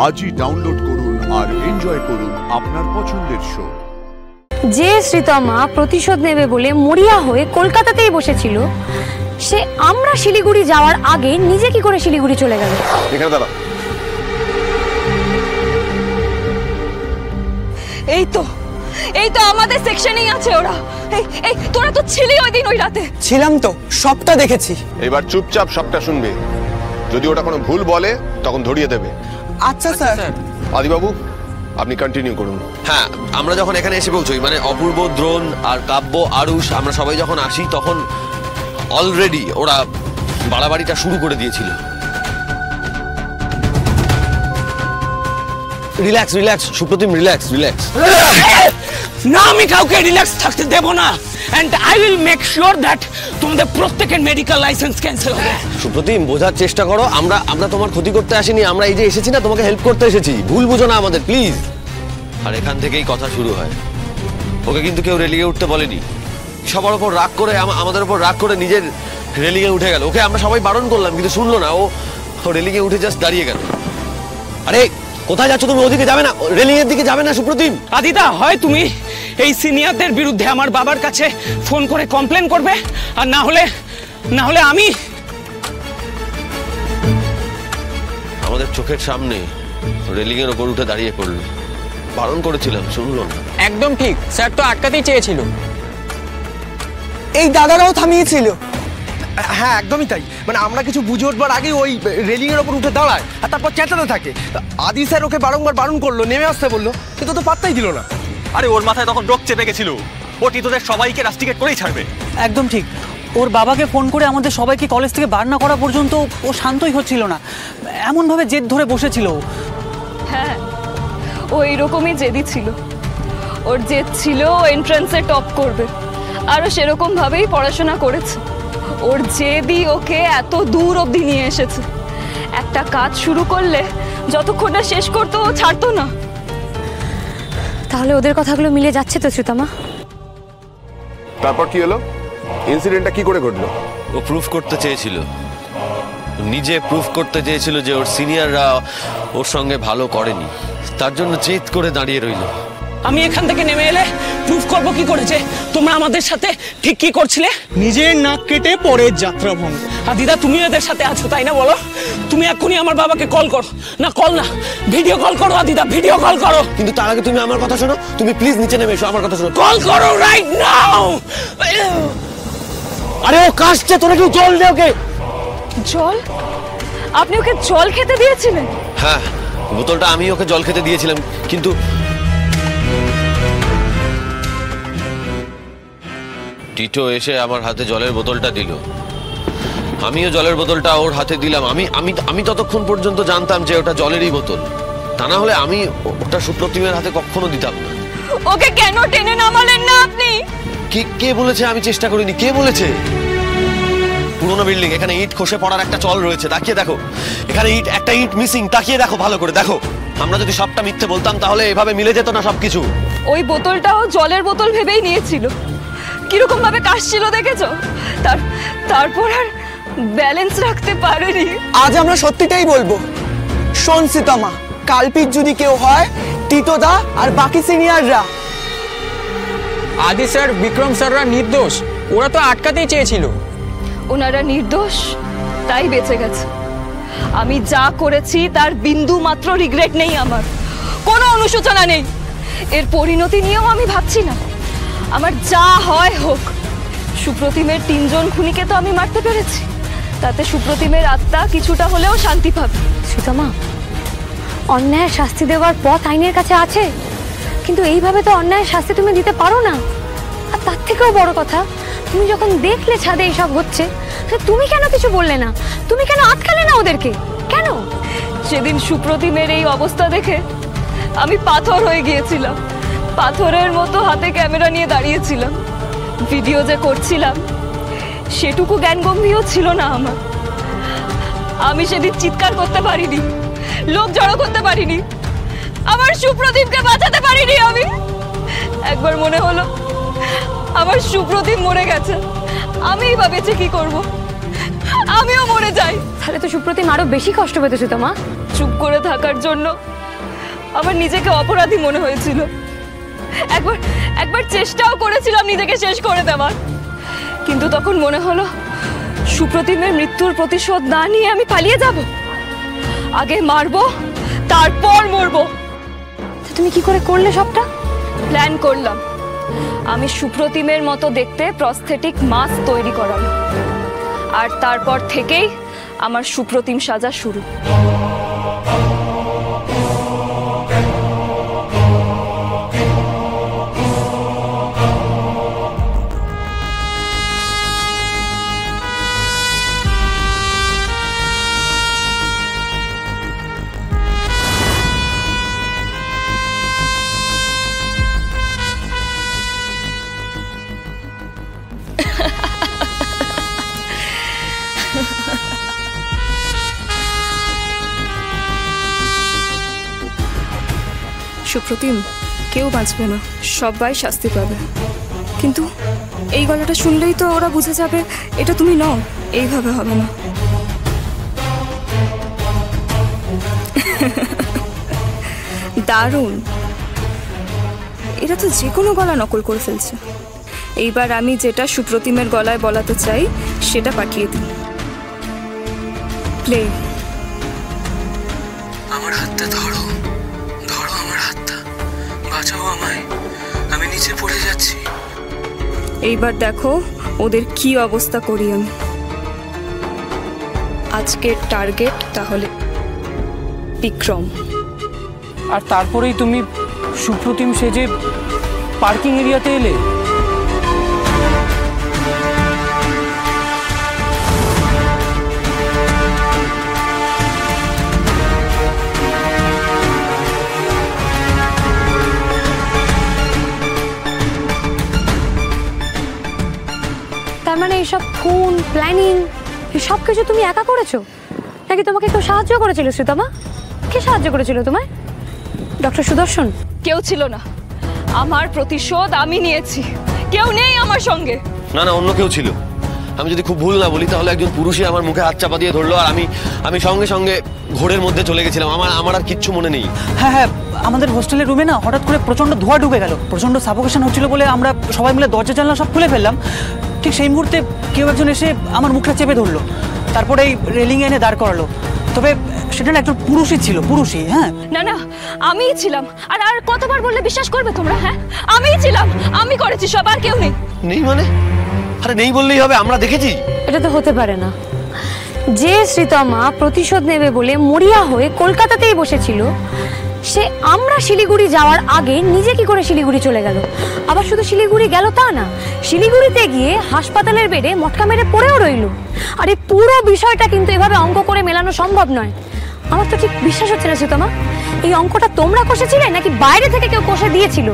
আজই ডাউনলোড করুন আর এনজয় করুন আপনার পছন্দের শো। যে শ্রীতমা প্রতিশোধ নেবে বলে মরিয়া হয়ে কলকাতাতেই বসেছিল, সে আমরা শিলিগুড়ি যাওয়ার আগে নিজে কি করে শিলিগুড়ি চলে গেল? এখানে দাঁড়া। এই তো আমাদের সেকশনেই আছে ওরা। এই তোরা তো ছিলি ওই দিন ওই রাতে। ছিলাম তো, সবটা দেখেছি। এবার চুপচাপ সবটা শুনবে, যদি ওটা কোনো ভুল বলে তখন ধরিয়ে দেবে। আচ্ছা স্যার। আদিবাবু আপনি কন্টিনিউ করুন। হ্যাঁ, আমরা যখন এখানে এসে পৌঁছই, মানে অপূর্ব, দ্রোণ আর কাব্য, আরুষ, আমরা সবাই যখন আসি তখন অলরেডি ওরা বাড়াবাড়িটা শুরু করে দিয়েছিল। Relax relax Supratim, relax relax. না, আমি কাউকে রিল্যাক্স থাকতে দেব না, and I will make sure that তোমাদের প্রত্যেকের মেডিকেল লাইসেন্স ক্যান্সেল হবে। সুপ্রতিম, বোঝার চেষ্টা করো, আমরা তোমার ক্ষতি করতে আসিনি, আমরা এই যে এসেছি না তোমাকে হেল্প করতে এসেছি, ভুল বুঝো না আমাদের প্লিজ। আর এখান থেকেই কথা শুরু হয়। ওকে কিন্তু কেউ রেলিংয়ে উঠতে বলেনি, সবার উপর রাগ করে, আমাদের উপর রাগ করে নিজের রেলিংয়ে উঠে গেল। ওকে আমরা সবাই বারণ করলাম কিন্তু শুনলো না, ও রেলিংয়ে উঠে জাস্ট দাঁড়িয়ে গেল। আরে কোথায় যাচ্ছ তুমি? ওদিকে যাবে না, রেলিং এর দিকে যাবে না সুপ্রতিম। আদিদা, হয় তুমি এই সিনিয়রদের বিরুদ্ধে আমার বাবার কাছে ফোন করে কমপ্লেন করবে, আর না হলে আমি। আমাদের চোখের সামনে রেলিং এর উপর উঠে দাঁড়িয়ে পড়লো, বারণ করেছিলাম শুনলো না। একদম ঠিক, স্যার তো আটকাতেই চেয়েছিল। এই দাদারাও থামিয়েছিল। হ্যাঁ একদমই তাই, মানে আমরা কিছু বুঝে উঠবার আগে ওই রেলিং এর ওপর উঠে দাঁড়ায় আর তারপর চেঁচাতে থাকে। আদি স্যার ওকে বারংবার বারণ করলো, নেমে আসতে বললো, কিন্তু তো পাত্তাই দিল না। আরে ওর মাথায় তখন রোগ চেপে গেছিল, ও টিটোদের সবাইকে রাস্টিকেট করেই ছাড়বে। একদম ঠিক, ওর বাবাকে ফোন করে আমাদের সবাইকে কলেজ থেকে বার না করা পর্যন্ত ও শান্তই হচ্ছিল না, এমনভাবে জেদ ধরে বসেছিল। হ্যাঁ, ও এইরকমই জেদি ছিল। ওর জেদ ছিল ও এন্ট্রান্সে টপ করবে, আরও সেরকম ভাবেই পড়াশোনা করেছে। ওর জেদি ওকে এত দূর অবধি নিয়ে এসেছে। একটা কাজ শুরু করলে যতক্ষণ না শেষ করতো ও ছাড়তো না। তাহলে ওদের কথাগুলো মিলে যাচ্ছে তো শ্রীতমা? তারপর কি হলো? ইনসিডেন্টটা কি করে ঘটলো? ও প্রুফ করতে চেয়েছিল, নিজে প্রুফ করতে চেয়েছিল যে ওর সিনিয়ররা ওর সঙ্গে ভালো করেনি, তার জন্য জেদ করে দাঁড়িয়ে রইল। আমি এখান থেকে নেমে এলে প্রুফ করবো কি করেছে তোমরা আমাদের সাথে ঠিক কি করছিলে? নিজের নাক কেটে পরের যাত্রা ভঙ্গ। আর দিদা, তুমি এদের সাথে আছো তাই না? বলো, তুমি এক্ষুনি আমার বাবাকে কল করো। না কল না, ভিডিও কল করো। দিদা ভিডিও কল করো। কিন্তু তার আগে তুমি আমার কথা শোনো, তুমি প্লিজ নিচে নেমে এসো, আমার কথা শোনো। কল করো রাইট নাও। আরে ও কাশছে, তোরা কেউ জল দে ওকে। জল? আপনি ওকে জল খেতে দিয়েছিলেন? হ্যাঁ, বোতলটা আমি ওকে জল খেতে দিয়েছিলাম, কিন্তু টিটো এসে আমার হাতে জলের বোতলটা দিল, আমিও জলের বোতলটা ওর হাতে দিলাম। আমি ততক্ষণ পর্যন্ত জানতাম যে ওটা জলেরই বোতল, তা না হলে আমি ওটা সুপ্রতিমের হাতে কখনো দিতাম না। ওকে কেন টেনে নামালেন না আপনি? কে বলেছে আমি চেষ্টা করিনি? কে বলেছে? পুরোনো বিল্ডিং, এখানে ইট খসে পড়ার একটা চল রয়েছে, তাকিয়ে দেখো। এখানে একটা ইট মিসিং, তাকিয়ে দেখো, ভালো করে দেখো। আমরা যদি সবটা মিথ্যে বলতাম তাহলে এভাবে মিলে যেত না সবকিছু। ওই বোতলটাও জলের বোতল ভেবেই নিয়েছিল। কিরকম ভাবে কাশছিল দেখেছো? তারপর আর ব্যালেন্স রাখতে পারেনি। আজ আমরা সত্যিটাই বলবো। শোন শ্রীতমা, কালপিট যদি কেউ হয় টিটোদা আর বাকি সিনিয়ররা। আদি স্যার, বিক্রম স্যাররা নির্দোষ, ওরা তো আটকাতেই চেয়েছিল। ওনারা নির্দোষ, তাই বেঁচে গেছে। আমি যা করেছি তার বিন্দু মাত্র রিগ্রেট নেই, আমার কোনো অনুশোচনা নেই। এর পরিণতি নিয়েও আমি ভাবছি না। আমার যা হয় হোক, সুপ্রতিমের 3 জন খুনিকে তো আমি মারতে পেরেছি, তাতে সুপ্রতিমের আত্মা কিছুটা হলেও শান্তি পাবে। শ্রীতমা, অন্যায়ের শাস্তি দেওয়ার পথ আইনের কাছে আছে, কিন্তু এইভাবে তো অন্যায়ের শাস্তি তুমি দিতে পারো না। আর তার থেকেও বড় কথা, তুমি যখন দেখলে ছাদে এইসব হচ্ছে, তুমি কেন কিছু বললে না? তুমি কেন আটকালে না ওদেরকে? কেন? সেদিন সুপ্রতিমের এই অবস্থা দেখে আমি পাথর হয়ে গিয়েছিলাম। পাথরের মতো হাতে ক্যামেরা নিয়ে দাঁড়িয়েছিলাম। ভিডিও যে করছিলাম সেটুকু জ্ঞানগম্ভীরও ছিল না আমার। আমি সেদিন চিৎকার করতে পারিনি, লোক জড়ো করতে পারিনি, আমার সুপ্রদীপকে বাঁচাতে পারিনি। আমি একবার মনে হলো আমার সুপ্রদীপ মরে গেছে, আমিই বা বেঁচে কি করব? আমিও মরে যাই। তাহলে তো সুপ্রতিম আরো বেশি কষ্ট পেতেছে। তোমা চুপ করে থাকার জন্য আমার নিজেকে অপরাধী মনে হয়েছিল। একবার চেষ্টাও করেছিলাম নিজেকে শেষ করে দেওয়ার, কিন্তু তখন মনে হলো সুপ্রতিমের মৃত্যুর প্রতিশোধ না নিয়ে আমি পালিয়ে যাব। আগে মারবো, তারপর মরবো। তুমি কি করে করলে সবটা? প্ল্যান করলাম। আমি সুপ্রতিমের মতো দেখতে প্রস্থেটিক মাস্ক তৈরি করালাম, আর তারপর থেকেই আমার সুপ্রতিম সাজা শুরু। সুপ্রতিম, কেউ বাঁচবে না, সবাই শাস্তি পাবে। কিন্তু এই গলাটা শুনলেই তো ওরা বুঝে যাবে এটা তুমি নও। এইভাবে হবে না। দারুণ, এরা তো যে কোনো গলা নকল করে ফেলছে। এইবার আমি যেটা সুপ্রতিমের গলায় বলাতে চাই সেটা পাঠিয়ে দিই। প্লে। আমার হাতটা ধরো, ধরো আমার হাতটা, বাঁচাও আমায়, আমি নিচে পড়ে যাচ্ছি। এইবার দেখো ওদের কি অবস্থা করি আমি। আজকের টার্গেট তাহলে বিক্রম। আর তারপরেই তুমি সুপ্রতিম সেজে পার্কিং এরিয়াতে এলে। তার মানে এইসব ফোন প্ল্যানিং সব কিছু তুমি একা করেছো, নাকি তোমাকে কেউ সাহায্য করেছিল? শ্রীতমা, কে সাহায্য করেছিল তোমায়? ডক্টর সুদর্শন? কেউ ছিল না। আমার প্রতিশোধ আমি নিয়েছি, কেউ নেই আমার সঙ্গে। না না, অন্য কেউ ছিল। আমি যদি খুব ভুল না বলি তাহলে একজন পুরুষই আমার মুখে হাত চাপা দিয়ে ধরলো, আর আমি সঙ্গে সঙ্গে ঘোরের মধ্যে চলে গেছিলাম। আমার আর কিচ্ছু মনে নেই। হ্যাঁ হ্যাঁ, আমাদের হোস্টেলের রুমে না হঠাৎ করে প্রচণ্ড ধোঁয়া ঢুকে গেল, প্রচণ্ড সাফোকেশন হচ্ছিল বলে আমরা সবাই মিলে দরজা জানলা সব খুলে ফেললাম। ঠিক সেই মুহূর্তে কেউ একজন এসে আমার মুখটা চেপে ধরলো, তারপরে এই রেলিং এনে দাঁড় করালো। তবে সেটা না একজন পুরুষই ছিল, পুরুষই। হ্যাঁ না না, আমিই ছিলাম। আর কতবার বললে বিশ্বাস করবে তোমরা? হ্যাঁ, আমিই ছিলাম, আমি করেছি সব, আর কেউ নেই। নেই মানে? আরে নেই বললেই হবে, আমরা দেখেছি। এটা তো হতে পারে না। যে শ্রীতমা প্রতিশোধ নেবে বলে মরিয়া হয়ে কলকাতাতেই বসেছিল, সে আমরা শিলিগুড়ি যাওয়ার আগে নিজে কি করে শিলিগুড়ি চলে গেল? আবার শুধু শিলিগুড়ি গেল তা না, শিলিগুড়িতে গিয়ে হাসপাতালের বেডে মটকা মেরে পড়েও রইল। আর এই পুরো বিষয়টা কিন্তু এভাবে অঙ্ক করে মেলানো সম্ভব নয়। আমার তো ঠিক বিশ্বাস হচ্ছে না শ্রীতমা, এই অঙ্কটা তোমরা কষেছিলে নাকি বাইরে থেকে কেউ কষে দিয়েছিল?